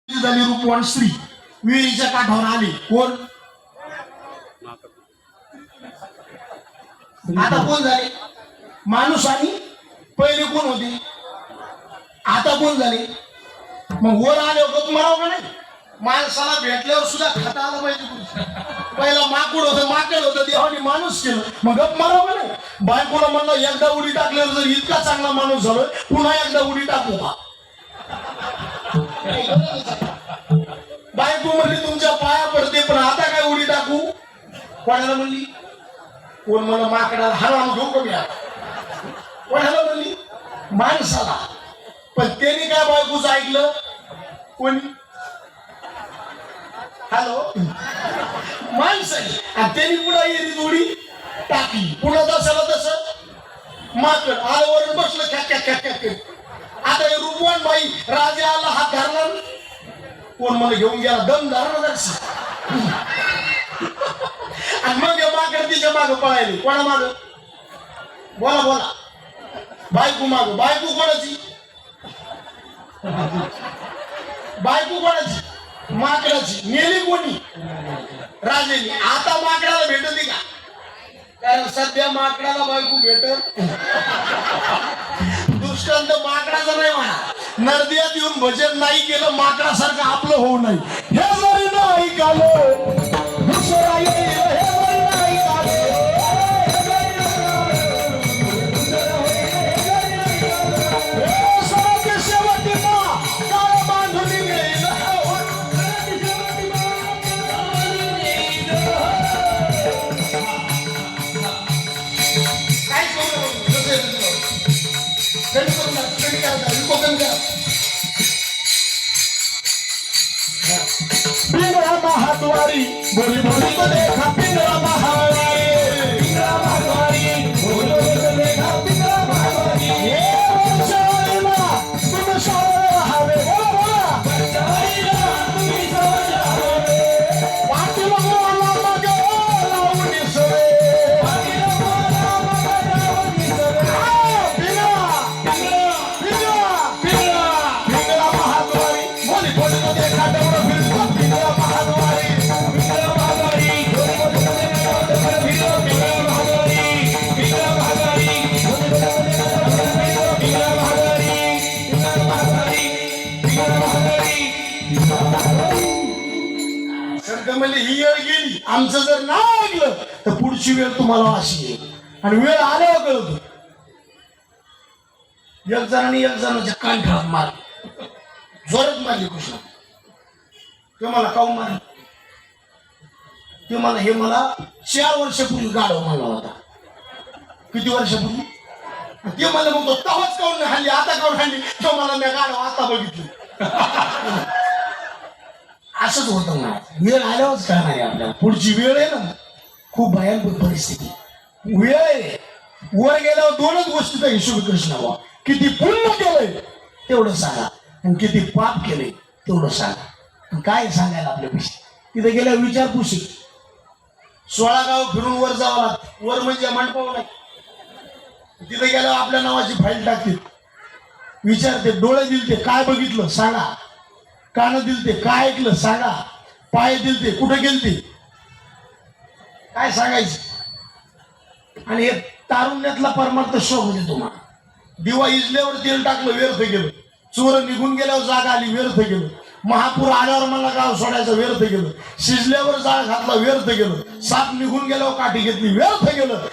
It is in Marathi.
झाली रूपवान स्त्री विहिरीच्या काठावर आली. कोण आता कोण झाले? माणूस आणि पहिले कोण होते? आता कोण झाले? मग वर आले गप मारावं का नाही? माणसाला भेटल्यावर सुद्धा खाता आलं पाहिजे. पहिला माकूड होतं, माकड होतं, देवाने माणूस केलं, मग गप मारावं का नाही? बायकोला म्हणलं एकदा उडी टाकल्यावर जर इतका चांगला माणूस झालोय पुन्हा एकदा उडी टाकू का? बायको म्हणली तुमच्या पाया पडते पण आता काय उडी टाकू? कोणाला म्हणली? कोण म्हणलं माकडाला हराम घेऊ कमी. कोणाला म्हणली? माणसाला. पण त्यांनी काय बायकोचं ऐकलं? कोणी? हॅलो, माणसाने. आणि त्यांनी पुन्हा येरी उडी टाकली. पुन्हा जसं तसं माकड आल्यावर बसलं ख्या. आता हे रूपवान बाई राजे आला हात धरणार, कोण मला घेऊन गेला दम धरणार. आणि मग माकड तिच्या माग पळायली. कोणा माग? बोला बोला. बायको माग. बायको कोणाची? बायको कोणाची? माकडाची. नेली कोणी? राजेने. आता माकडाला भेटते का? कारण सध्या माकडाला बायको भेटत. दृष्टांत माकडाचा नाही म्हणा. नरद्यात येऊन भजन नाही केलं माकडासारखं आपलं होऊ नये. हे जरी नाही कालो पिंगळा महाद्वारी बोली बोली तो देखा पिंगळा महाद्वारी. पिंगळा महाद्वारी बोली बोली तो देखा पिंगळा महाद्वारी. हे वंशावळीला तुम्ही सावध राहावे. बोला बोला. वंशावळीला तुम्ही सावध राहावे. पाटील मोला मग लावून सोय. पाटील मोला मग लावून सोय. पिंगळा महाद्वारी बोली बोली तो देखा म्हणजे ही वेळ गेली. आमचं जर नाही ऐकलं तर पुढची वेळ तुम्हाला अशी येईल. आणि वेळ आल्यावर कळतो. एक जणांनी एक जणांच्या कांठात मार जोरात मारली. कृष्ण ते मला काऊ मार. ते मला हे मला 4 वर्षापूर्वी गाडव म्हणला होता. किती वर्षापूर्वी? ते मला म्हणतो तवाच काऊन नाही हल्ली, आता काऊन हल्ली? तो मला मी गाडव आता बघितली. असंच होतं ना. वेळ आल्यावरच काय नाही आपल्याला. पुढची वेळ आहे ना खूप भयानक परिस्थिती. वेळ आहे. वर गेल्यावर 2च गोष्टीचा हिशोब कृष्ण व्हा. किती पुण्य केलंय तेवढं सांगा आणि किती पाप केलंय तेवढं सांगा. काय सांगायला आपल्यापेक्षा? तिथे गेल्यावर विचारपूस. 16 गाव फिरून वर जावं लागतं. वर म्हणजे मंडपाव नाही. तिथे गेल्यावर आपल्या नावाची फाईल टाकते. विचारते डोळे दिलते काय बघितलं सांगा. कान दिलते काय ऐकलं सांगा. पाय दिलते कुठे गेलते काय सांगायचं. आणि हे तारुण्यातला परमार्थ शोक म्हणजे तुम्हाला. दिवा इजल्यावर तेल टाकलं व्यर्थ गेलं. चोर निघून गेल्यावर जाग आली व्यर्थ गेलं. महापूर आल्यावर मला गाव सोडायचं व्यर्थ गेलं. शिजल्यावर जाळ घातला व्यर्थ गेलं. साप निघून गेल्यावर काठी घेतली व्यर्थ गेलं.